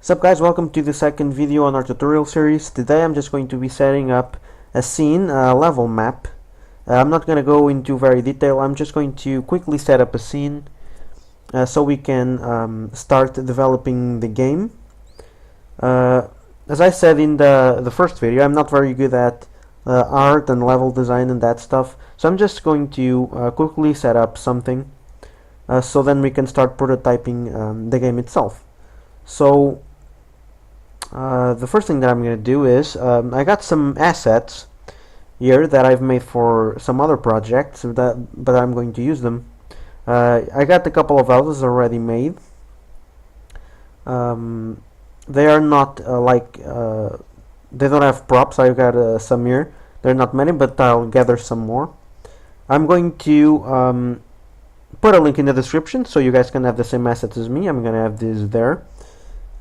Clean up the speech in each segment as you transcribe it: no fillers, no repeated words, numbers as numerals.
Sup guys, welcome to the second video on our tutorial series. Today I'm just going to be setting up a scene, a level map. I'm not going to go into very detail, I'm just going to quickly set up a scene so we can start developing the game. As I said in the first video, I'm not very good at art and level design and that stuff, so I'm just going to quickly set up something so then we can start prototyping the game itself. So the first thing that I'm going to do is I got some assets here that I've made for some other projects, but I'm going to use them. I got a couple of houses already made. They are not they don't have props. I've got some here. They're not many, but I'll gather some more. I'm going to put a link in the description so you guys can have the same assets as me. I'm going to have this there.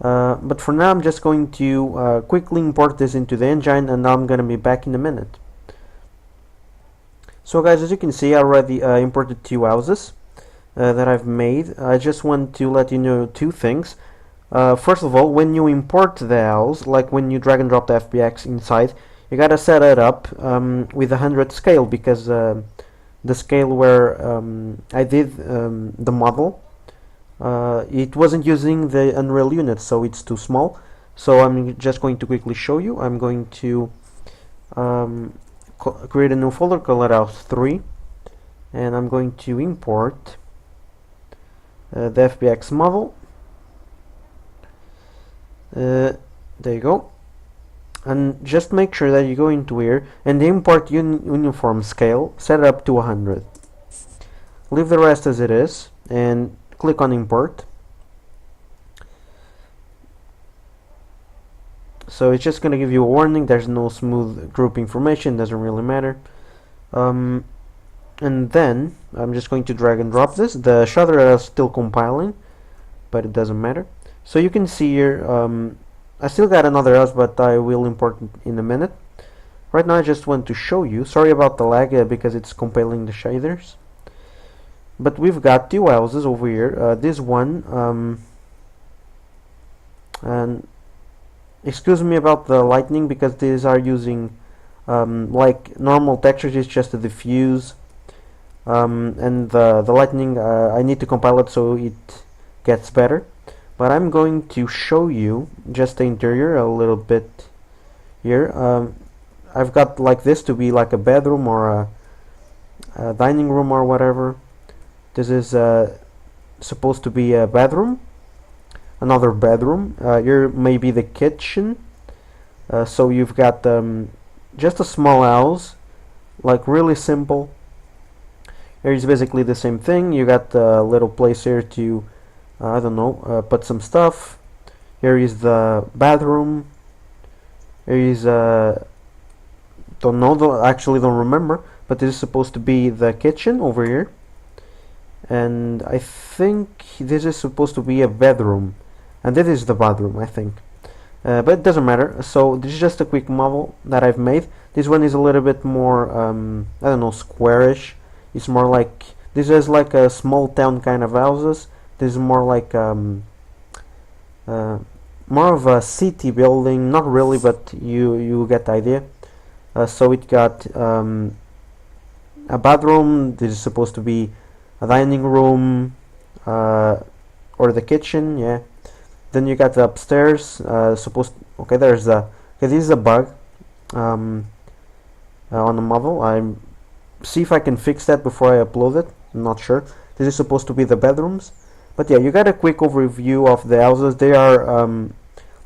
But for now I'm just going to quickly import this into the engine, and I'm going to be back in a minute. So guys, as you can see, I already imported two houses that I've made. I just want to let you know two things. First of all, when you import the house, like when you drag and drop the FBX inside, you gotta set it up with 100 scale, because the scale where I did the model, it wasn't using the Unreal unit, so it's too small. So I'm just going to quickly show you. I'm going to create a new folder, call it house 3, and I'm going to import the FBX model. There you go. And just make sure that you go into here and import uniform scale, set it up to 100. Leave the rest as it is and click on import. So it's just going to give you a warning. There's no smooth group information, doesn't really matter. And then I'm just going to drag and drop this. The shutter is still compiling, but it doesn't matter. So you can see here I still got another house, but I will import it in a minute. Right now I just want to show you, sorry about the lag because it's compiling the shaders. But we've got two houses over here. This one, and excuse me about the lighting, because these are using like normal textures. It's just a diffuse, and the lighting I need to compile it so it gets better. But I'm going to show you just the interior a little bit here. I've got like this to be like a bedroom or a dining room or whatever. This is supposed to be a bedroom, another bedroom. Here may be the kitchen. So you've got just a small house, like really simple. Here is basically the same thing. You got a little place here to, I don't know, put some stuff. Here is the bathroom. Here is don't know, actually don't remember, but this is supposed to be the kitchen over here. And I think this is supposed to be a bedroom, and this is the bathroom, I think, but it doesn't matter. So this is just a quick model that I've made. This one is a little bit more I don't know, squarish. It's more like, this is like a small town kind of houses. This is more like more of a city building, not really, but you get the idea. So it got a bathroom. This is supposed to be a dining room, or the kitchen, yeah. Then you got the upstairs, okay, there's a, okay, this is a bug on the model. I see if I can fix that before I upload it. I'm not sure. This is supposed to be the bedrooms, but yeah, you got a quick overview of the houses. They are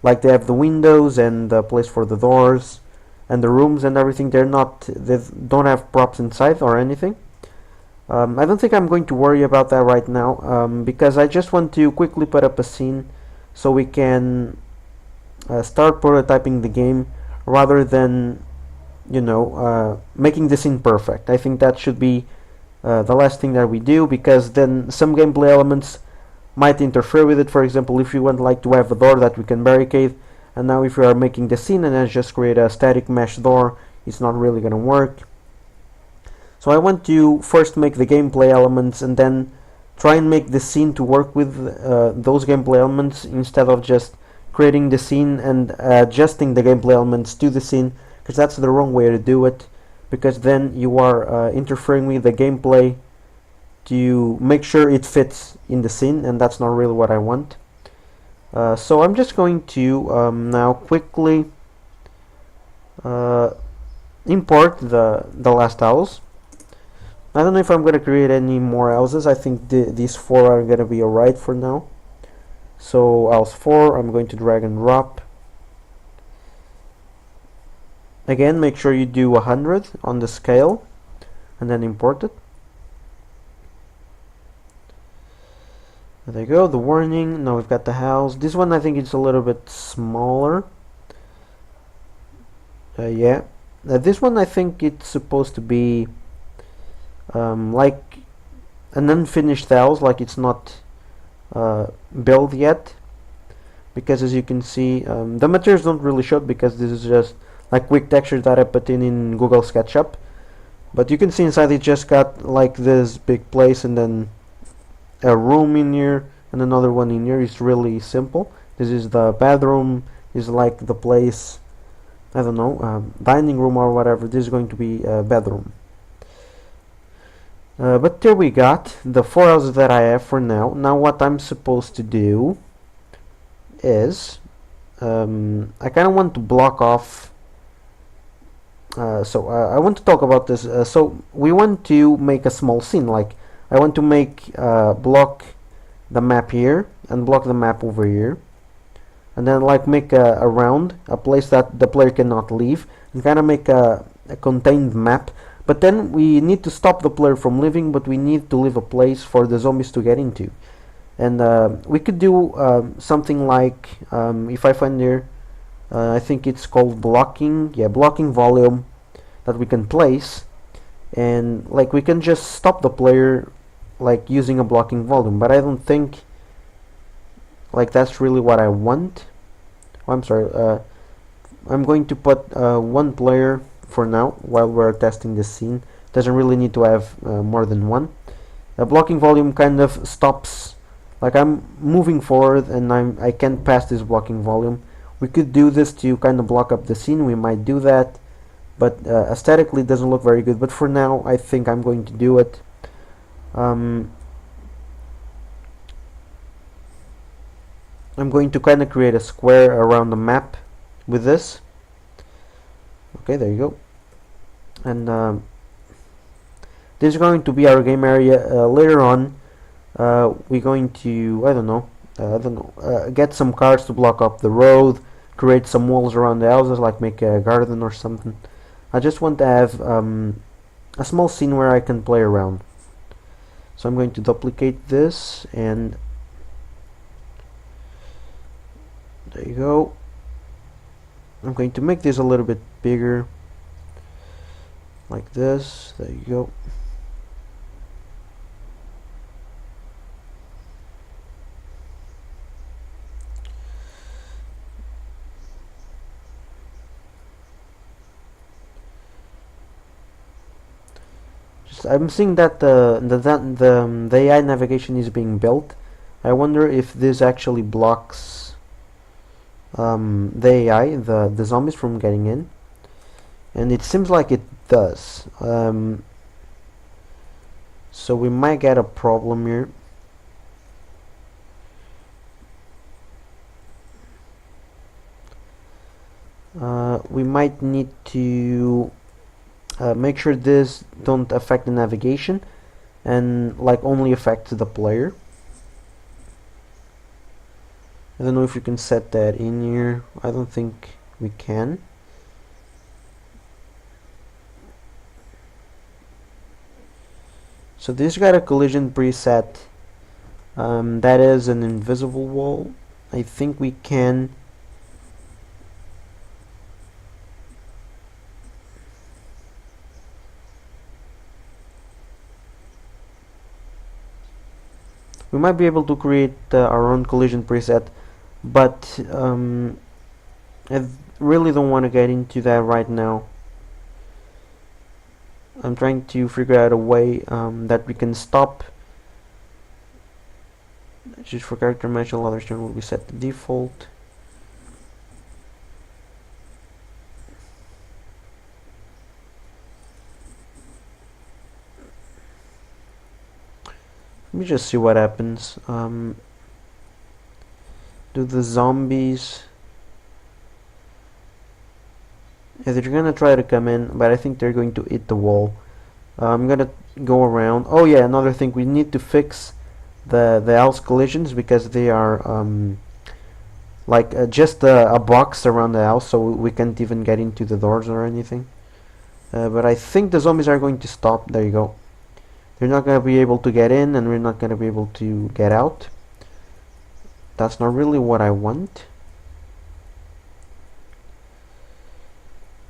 like, they have the windows and the place for the doors and the rooms and everything. They don't have props inside or anything. I don't think I'm going to worry about that right now, because I just want to quickly put up a scene so we can start prototyping the game, rather than, you know, making the scene perfect. I think that should be the last thing that we do, because then some gameplay elements might interfere with it. For example, if you want like to have a door that we can barricade, and now if you are making the scene and then just create a static mesh door, it's not really going to work. So I want to first make the gameplay elements and then try and make the scene to work with those gameplay elements, instead of just creating the scene and adjusting the gameplay elements to the scene, because that's the wrong way to do it, because then you are interfering with the gameplay to make sure it fits in the scene, and that's not really what I want. So I'm just going to now quickly import the last house. I don't know if I'm going to create any more houses. I think these 4 are going to be alright for now. So house 4, I'm going to drag and drop. Again, make sure you do 100 on the scale and then import it. There you go, the warning. Now we've got the house. This one I think it's a little bit smaller. Yeah. This one I think it's supposed to be like an unfinished house, like it's not built yet. Because as you can see, the materials don't really show because this is just like quick textures that I put in Google SketchUp. But you can see inside it just got like this big place and then a room in here and another one in here. It's really simple. This is the bathroom, is like the place, I don't know, dining room or whatever. This is going to be a bedroom. But here we got the 4 houses that I have for now. Now what I'm supposed to do is I kind of want to block off. So I want to talk about this. So we want to make a small scene. Like I want to make block the map here and block the map over here, and then like make a round, a place that the player cannot leave, and kind of make a contained map. But then we need to stop the player from leaving, but we need to leave a place for the zombies to get into. And we could do something like, if I find here, I think it's called blocking, yeah, blocking volume, that we can place, and like we can just stop the player like using a blocking volume. But I don't think like that's really what I want. Oh, I'm sorry, I'm going to put 1 player for now while we're testing this scene. Doesn't really need to have more than 1. Blocking volume kind of stops, like I'm moving forward and I can't pass this blocking volume. We could do this to kind of block up the scene. We might do that, but aesthetically it doesn't look very good. But for now I think I'm going to do it. I'm going to kind of create a square around the map with this. Okay, there you go. And this is going to be our game area. Later on we're going to, I don't know, get some cars to block up the road, create some walls around the houses, like make a garden or something. I just want to have a small scene where I can play around. So I'm going to duplicate this, and there you go. I'm going to make this a little bit bigger, like this. There you go. I'm seeing that the AI navigation is being built. I wonder if this actually blocks the AI, the zombies, from getting in, and it seems like it does. So we might get a problem here. We might need to make sure this don't affect the navigation and like only affect the player. I don't know if you can set that in here. I don't think we can. So this got a collision preset that is an invisible wall. I think we can we might be able to create our own collision preset, but I really don't want to get into that right now. I'm trying to figure out a way that we can stop. Just for character match, all others will be set to default. Let me just see what happens. Do the zombies... Yeah, they're gonna try to come in, but I think they're going to hit the wall. I'm gonna go around. Oh yeah, another thing, we need to fix the house collisions because they are like just a box around the house, so we can't even get into the doors or anything. But I think the zombies are going to stop. There you go. They're not going to be able to get in, and we're not going to be able to get out. That's not really what I want.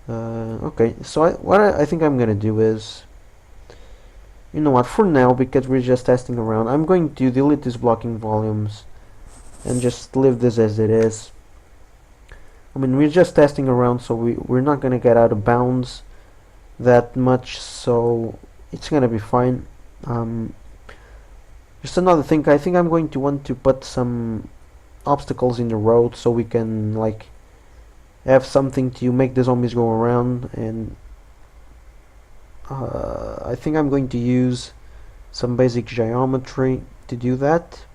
Okay, so what I think I'm going to do is, you know what, for now, because we're just testing around, I'm going to delete these blocking volumes and just leave this as it is. I mean, we're just testing around, so we're not going to get out of bounds that much, so it's going to be fine. Just another thing, I think I'm going to want to put some obstacles in the road so we can like have something to make the zombies go around, and I think I'm going to use some basic geometry to do that.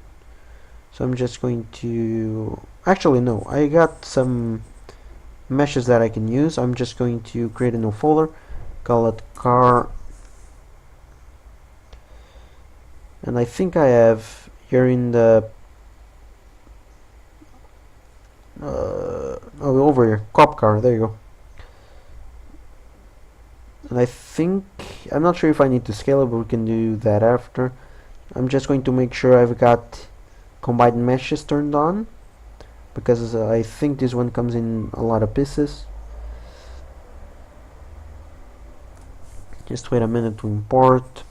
So I'm just going to... Actually no, I got some meshes that I can use. I'm just going to create a new folder, call it car, and I think I have here in the over here, cop car, there you go. And I think, I'm not sure if I need to scale it, but we can do that after. I'm just going to make sure I've got combined meshes turned on, because I think this one comes in a lot of pieces. Just wait a minute to import.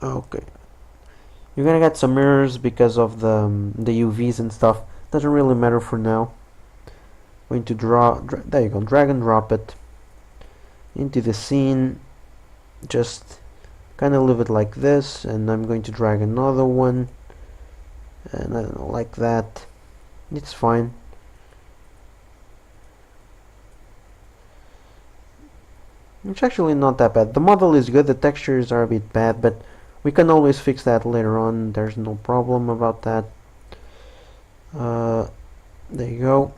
Okay, you're gonna get some mirrors because of the UVs and stuff. Doesn't really matter for now. Going to there you go, drag and drop it into the scene. Just kind of leave it like this, and I'm going to drag another one, and I don't know, like that. It's fine. It's actually not that bad. The model is good, the textures are a bit bad, but we can always fix that later on. There's no problem about that. There you go.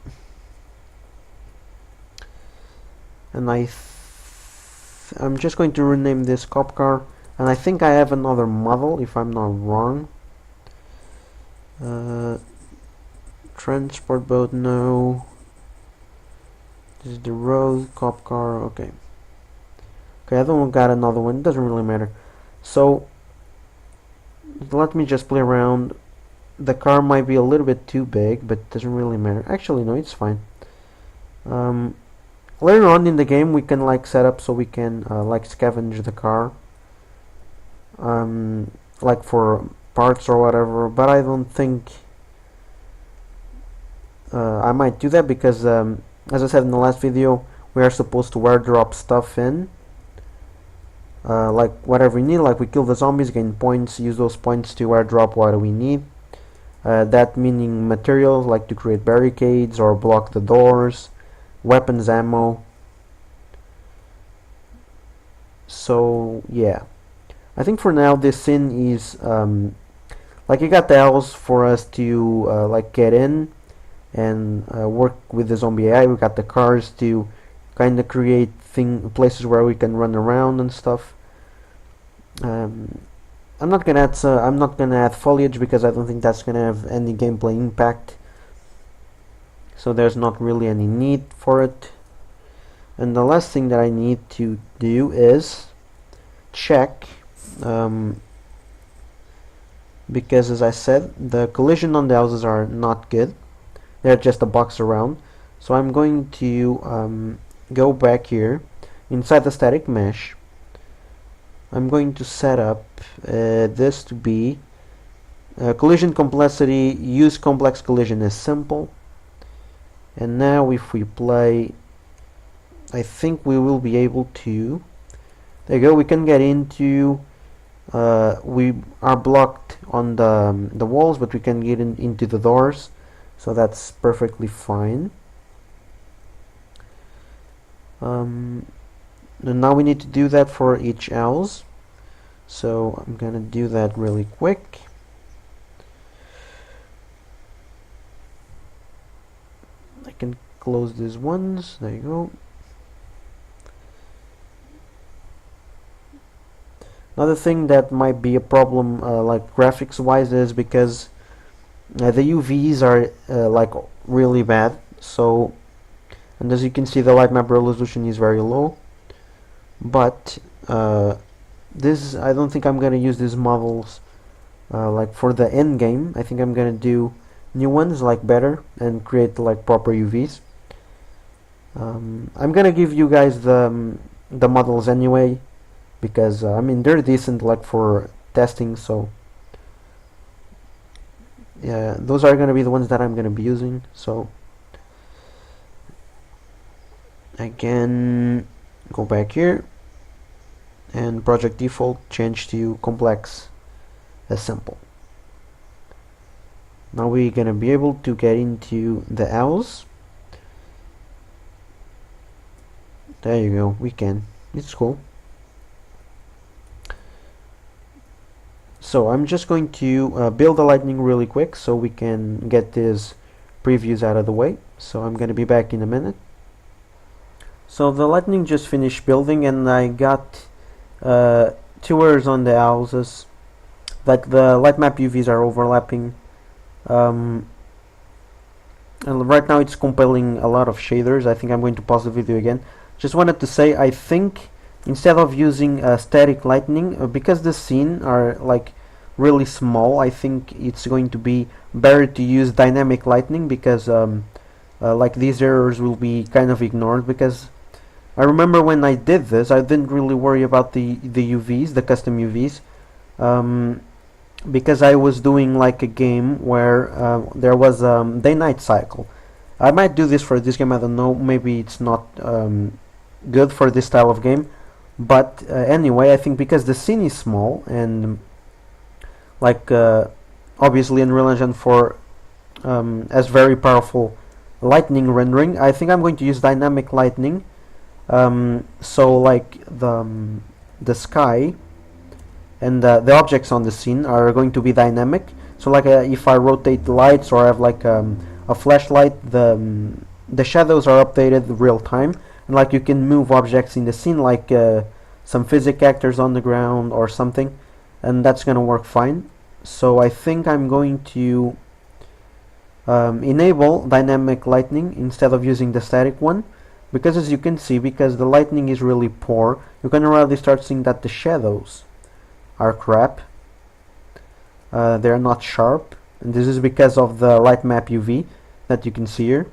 And I'm just going to rename this cop car, and I think I have another model if I'm not wrong. Transport boat, no. This is the road, cop car, okay. Okay, I don't got another one, doesn't really matter. So let me just play around. The car might be a little bit too big, but doesn't really matter. Actually no, it's fine. Later on in the game we can like set up so we can like scavenge the car, like for parts or whatever, but I don't think I might do that because as I said in the last video, we are supposed to airdrop stuff in, like whatever we need. Like we kill the zombies, gain points, use those points to airdrop what we need. That meaning materials like to create barricades or block the doors, weapons, ammo. So yeah, I think for now this scene is like you got the house for us to like get in and work with the zombie AI. We got the cars to kind of create places where we can run around and stuff. I'm not gonna add foliage because I don't think that's gonna have any gameplay impact. So there's not really any need for it. And the last thing that I need to do is check, because as I said, the collision on the houses are not good. They're just a box around. So I'm going to go back here inside the static mesh. I'm going to set up this to be collision complexity. Use complex collision as simple. And now if we play, I think we will be able to, there you go, we can get into, we are blocked on the walls, but we can get into the doors, so that's perfectly fine. And now we need to do that for each house. So I'm gonna do that really quick. I can close these ones. There you go. Another thing that might be a problem, like graphics wise, is because the UVs are like really bad. So, and as you can see, the light map resolution is very low. But this, I don't think I'm gonna use these models like for the end game. I think I'm gonna do new ones like better and create like proper UVs. I'm gonna give you guys the models anyway, because I mean they're decent like for testing. So yeah, those are gonna be the ones that I'm gonna be using. So again, go back here and project default change to complex assemble. Now we're gonna be able to get into the house. There you go, we can. It's cool. So I'm just going to build the lightning really quick so we can get these previews out of the way. So I'm going to be back in a minute. So the lightning just finished building, and I got 2 errors on the houses. Like the light map UVs are overlapping. And right now it's compiling a lot of shaders. I think I'm going to pause the video again. Just wanted to say, I think instead of using static lightning, because the scene are like really small, I think it's going to be better to use dynamic lightning, because like these errors will be kind of ignored. Because I remember when I did this, I didn't really worry about the UVs, the custom UVs, because I was doing like a game where there was day-night cycle. I might do this for this game, I don't know, maybe it's not good for this style of game. But anyway, I think because the scene is small, and like obviously Unreal Engine 4 has very powerful lightning rendering, I think I'm going to use dynamic lightning. So like the sky and the objects on the scene are going to be dynamic. So like if I rotate the lights, or I have like a flashlight, the shadows are updated real time. And like you can move objects in the scene, like some physics actors on the ground or something, and that's gonna work fine. So I think I'm going to enable dynamic lightning instead of using the static one, because as you can see, because the lightning is really poor, you can already start seeing that the shadows are crap. They're not sharp, and this is because of the light map UV that you can see here.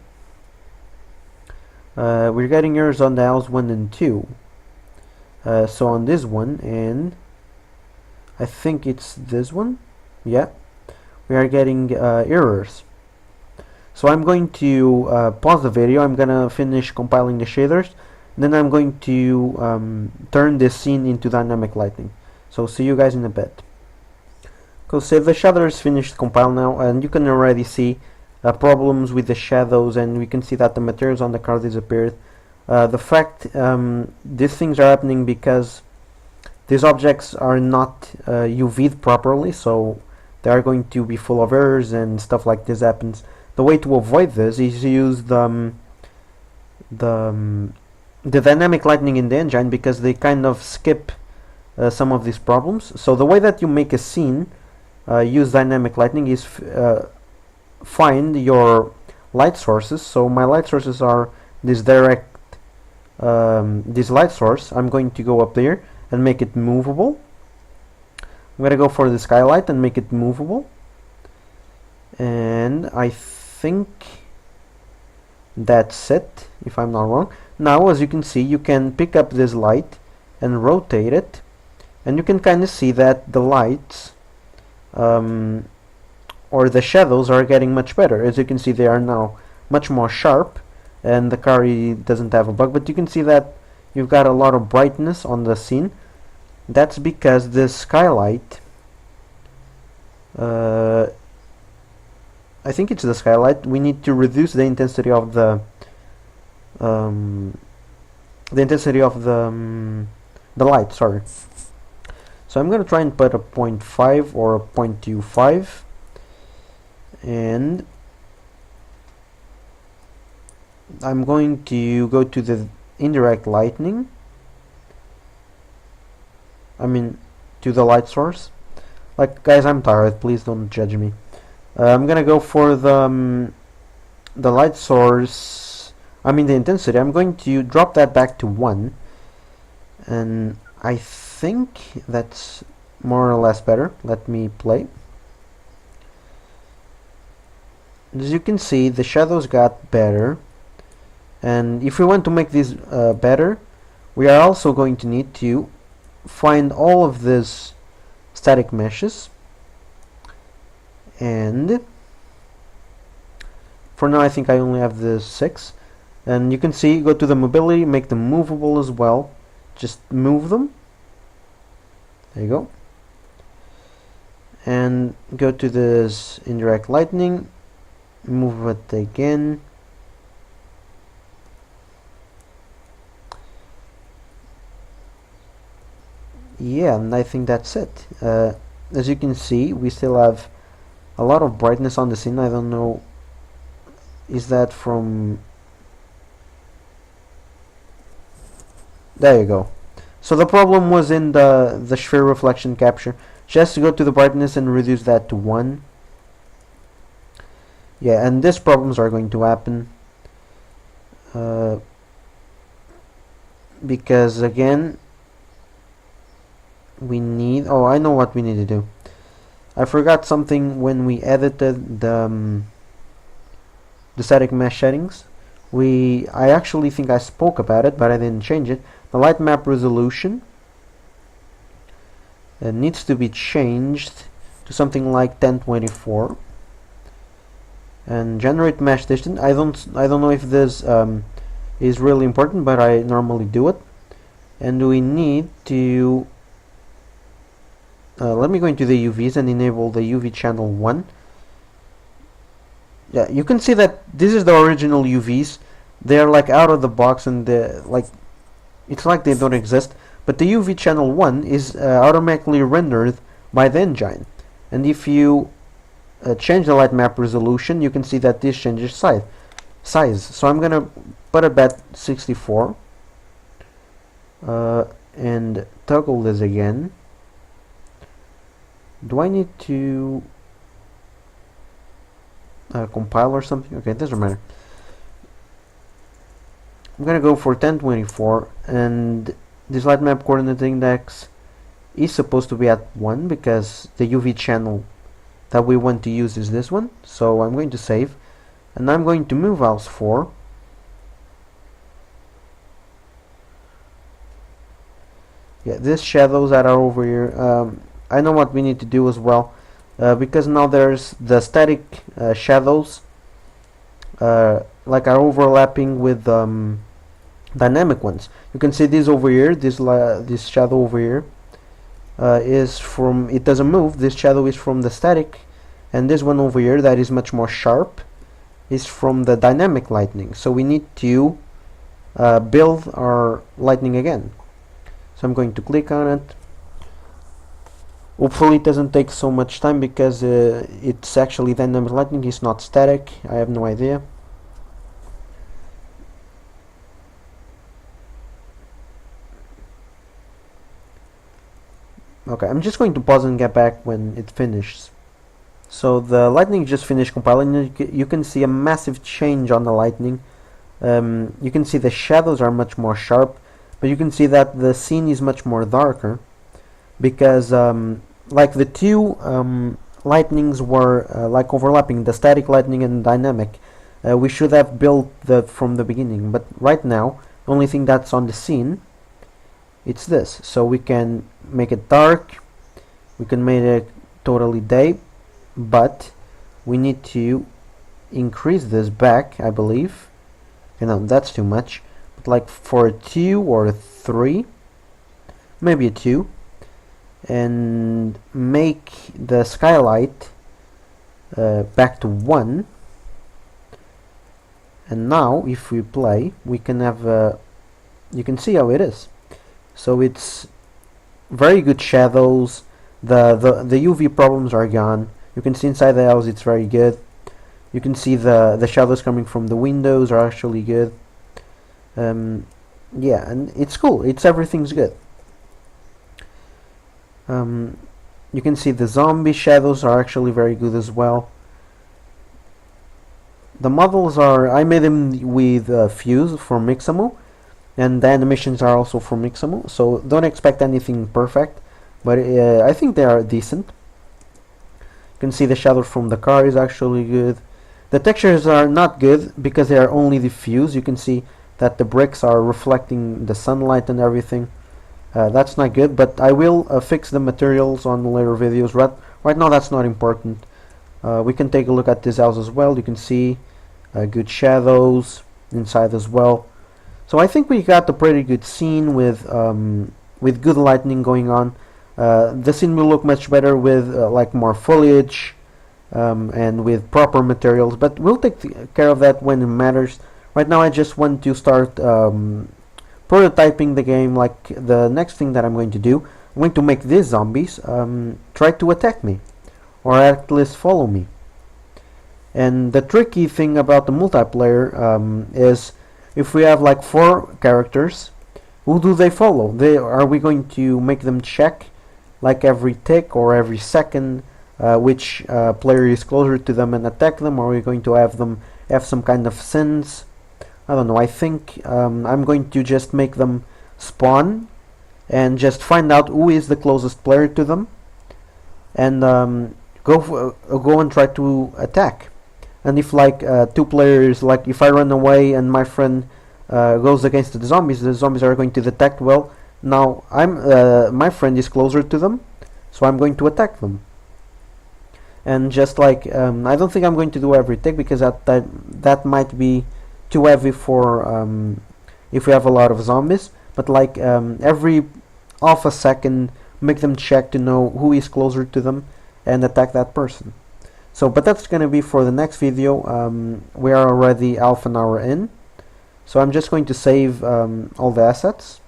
We're getting errors on the house 1 and 2. So on this one, and I think it's this one, yeah, we are getting errors. So I'm going to pause the video. I'm gonna finish compiling the shaders, then I'm going to turn this scene into dynamic lighting. So see you guys in a bit. So the shaders finished compile now, and you can already see problems with the shadows, and we can see that the materials on the car disappeared. The fact these things are happening because these objects are not UV'd properly, so they are going to be full of errors and stuff like this happens. The way to avoid this is to use the dynamic lightning in the engine, because they kind of skip some of these problems. So the way that you make a scene use dynamic lightning is find your light sources. So my light sources are this this light source. I'm going to go up there and make it movable. I'm going to go for the skylight and make it movable, and I think that's it, if I'm not wrong. Now as you can see, you can pick up this light and rotate it, and you can kind of see that the lights or the shadows are getting much better. As you can see, they are now much more sharp, and the car doesn't have a bug, but you can see that you've got a lot of brightness on the scene. That's because the skylight, I think it's the skylight, we need to reduce the intensity of the the intensity of the light, sorry. So I'm gonna try and put a 0.5 or a 0.25, and I'm going to go to the indirect lighting, I mean to the light source. Like, guys, I'm tired, please don't judge me. I'm gonna go for the light source, I mean the intensity. I'm going to drop that back to 1, and I think that's more or less better. Let me play. As you can see, the shadows got better, and if we want to make this better, we are also going to need to find all of these static meshes, and for now I think I only have the 6, and you can see, go to the mobility, make them movable as well, just move them, there you go, and go to this indirect lighting, move it again, yeah, and I think that's it. As you can see, we still have a lot of brightness on the scene. I don't know, is that from, there you go. So the problem was in the sphere reflection capture. Just go to the brightness and reduce that to 1. Yeah, and these problems are going to happen because again we need, oh, I know what we need to do. I forgot something when we edited the static mesh settings. I actually think I spoke about it, but I didn't change it. The light map resolution needs to be changed to something like 1024, and generate mesh distance. I don't know if this is really important, but I normally do it. And we need to let me go into the UVs and enable the UV channel 1. Yeah, you can see that this is the original UVs. They're like out of the box, and like it's like they don't exist. But the UV channel 1 is automatically rendered by the engine. And if you change the light map resolution, you can see that this changes size. So I'm gonna put it at 64 and toggle this again. Do I need to compile or something? Okay, it doesn't matter. I'm gonna go for 1024, and this light map coordinate index is supposed to be at 1 because the UV channel that we want to use is this one. So I'm going to save, and I'm going to move ALS 4. Yeah, these shadows that are over here, I know what we need to do as well, because now there's the static shadows like are overlapping with dynamic ones. You can see this over here, this shadow over here is from, it doesn't move, this shadow is from the static, and this one over here that is much more sharp is from the dynamic lighting. So we need to build our lighting again. So I'm going to click on it. Hopefully it doesn't take so much time because it's actually dynamic lighting, it's not static. I have no idea. Okay, I'm just going to pause and get back when it finishes. So the lightning just finished compiling. You can see a massive change on the lightning. You can see the shadows are much more sharp, but you can see that the scene is much more darker because like the two lightnings were like overlapping, the static lightning and dynamic. We should have built that from the beginning, but right now the only thing that's on the scene, it's this. So we can make it dark, we can make it totally day, but we need to increase this back, I believe. You know, that's too much, but like for a 2 or a 3, maybe a 2, and make the skylight back to 1. And now if we play, we can have you can see how it is. So it's very good shadows. The UV problems are gone. You can see inside the house it's very good. You can see the shadows coming from the windows are actually good. Yeah, and it's cool. Everything's good. You can see the zombie shadows are actually very good as well. The models I made them with Fuse for Mixamo, and the animations are also for Mixamo, so don't expect anything perfect, but I think they are decent. You can see the shadow from the car is actually good. The textures are not good because they are only diffuse. You can see that the bricks are reflecting the sunlight and everything. That's not good, but I will fix the materials on later videos. Right now that's not important. We can take a look at this house as well. You can see good shadows inside as well. So I think we got a pretty good scene with good lighting going on. The scene will look much better with like more foliage and with proper materials, but we'll take care of that when it matters. Right now I just want to start prototyping the game. Like the next thing that I'm going to do, I'm going to make these zombies try to attack me, or at least follow me. And the tricky thing about the multiplayer is if we have like 4 characters, who do they follow? Are we going to make them check like every tick or every second which player is closer to them and attack them, or are we going to have them have some kind of sense? I don't know. I think I'm going to just make them spawn and just find out who is the closest player to them, and go and try to attack. And if like 2 players, like if I run away and my friend goes against the zombies are going to detect. Well, now my friend is closer to them, so I'm going to attack them. And just like I don't think I'm going to do every tick because that might be too heavy for if we have a lot of zombies. But like every half a second, make them check to know who is closer to them and attack that person. So, but that's gonna be for the next video. We are already half an hour in, so I'm just going to save all the assets.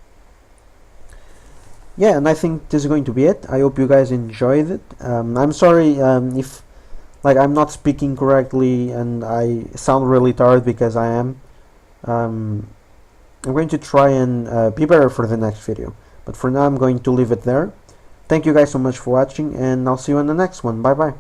Yeah, and I think this is going to be it. I hope you guys enjoyed it. I'm sorry if like I'm not speaking correctly and I sound really tired, because I am. I'm going to try and be better for the next video, but for now I'm going to leave it there. Thank you guys so much for watching, and I'll see you in the next one. Bye bye.